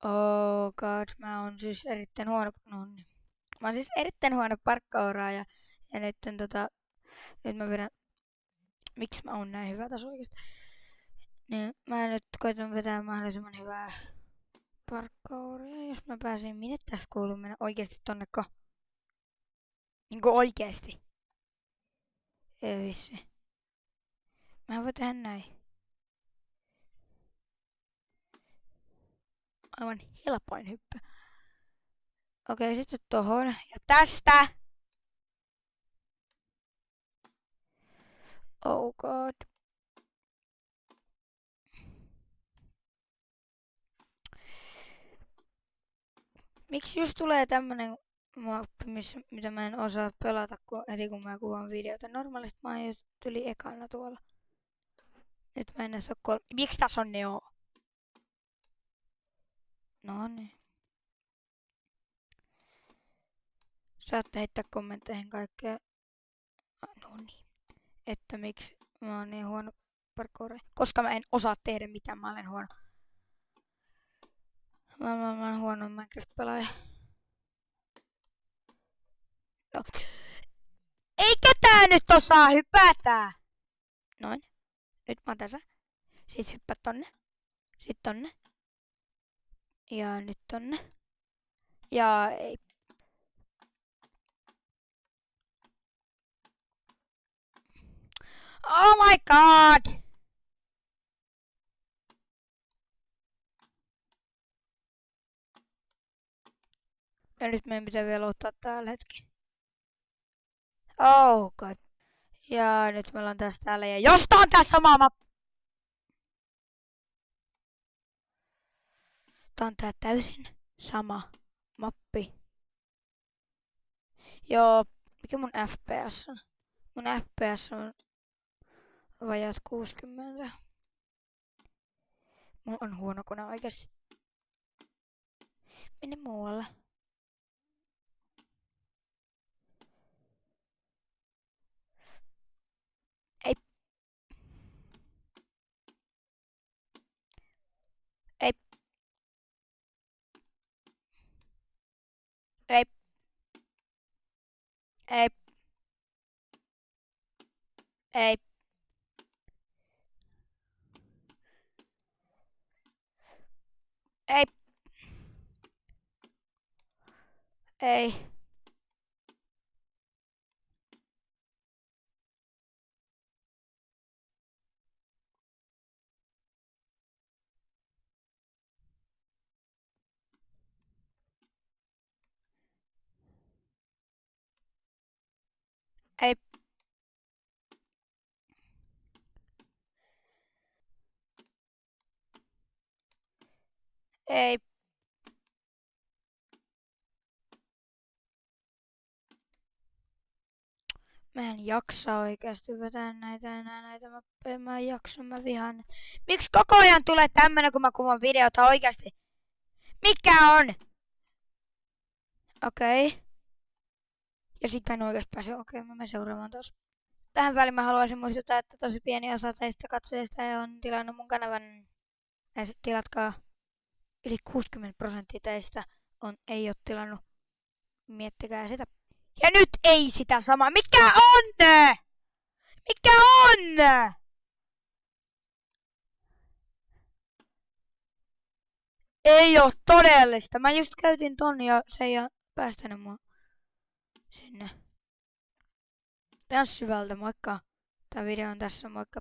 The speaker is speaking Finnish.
Oh god, mä oon siis erittäin huono, no niin. Mä oon siis erittäin huono parkkouraaja ja nyt mä vedän, miksi mä oon näin hyvä taso oikeesti? Niin mä nyt koitan vetää mahdollisimman hyvää parkkouria, jos mä pääsin, minne tästä kuuluu mennä oikeesti tonneko? Niinku oikeesti. Ei vissi. Mä voin tehdä näin. Aivan helpoin hyppy. Okei, sitten tohon. Ja tästä! Oh god. Miksi just tulee tämmönen mappi, mitä mä en osaa pelata heti kun mä kuvaan videota. Normaalisti mä oon jo yli ekana tuolla. Nyt mä en edes oo Miksi tässä on Neo? No niin. Saatte heittää kommentteihin kaikkea. No niin. Että miksi mä oon niin huono parkouri. Koska mä en osaa tehdä mitään, mä olen huono. Mä oon huono Minecraft-pelaaja. No. Eikö tää nyt osaa hypätä? Noin. Nyt mä oon tässä. Sit hyppää tonne. Sit tonne. Ja nyt tonne. Ja ei. Oh my god! Ja nyt meidän pitää vielä ottaa täällä hetki. Oh god. Ja nyt meillä on tässä täällä ja josta on tässä sama mappi. Tää on tää täysin sama mappi. Joo, mikä mun FPS on? Mun FPS on vajaat 60. Mulla on huono kone oikeesti. Mene muualle. Ei. Ei. Ei. Ei. Ei. Ei. Ei. Ei. Ei. Mä en jaksa oikeesti vetää näitä enää näitä mappeja. Mä en jaksa, mä vihaan. Miksi koko ajan tulee tämmönen kun mä kuvaan videota oikeesti? Mikä on? Okei. Ja sit mä en oikeesti pääse. Okei, mä menen seuraavaan taas. Tähän väliin mä haluaisin muistuttaa, että tosi pieni osa teistä katsojista on tilannut mun kanavan. Tilatkaa. Yli 60% teistä ei oo tilannut. Miettikää sitä. Ja nyt ei sitä samaa. Mikä on? Mikä on? Ei oo todellista. Mä just käytin ton ja se ei oo päästänyt mua sinne. Danssivältä, moikka. Tää video on tässä, moikka.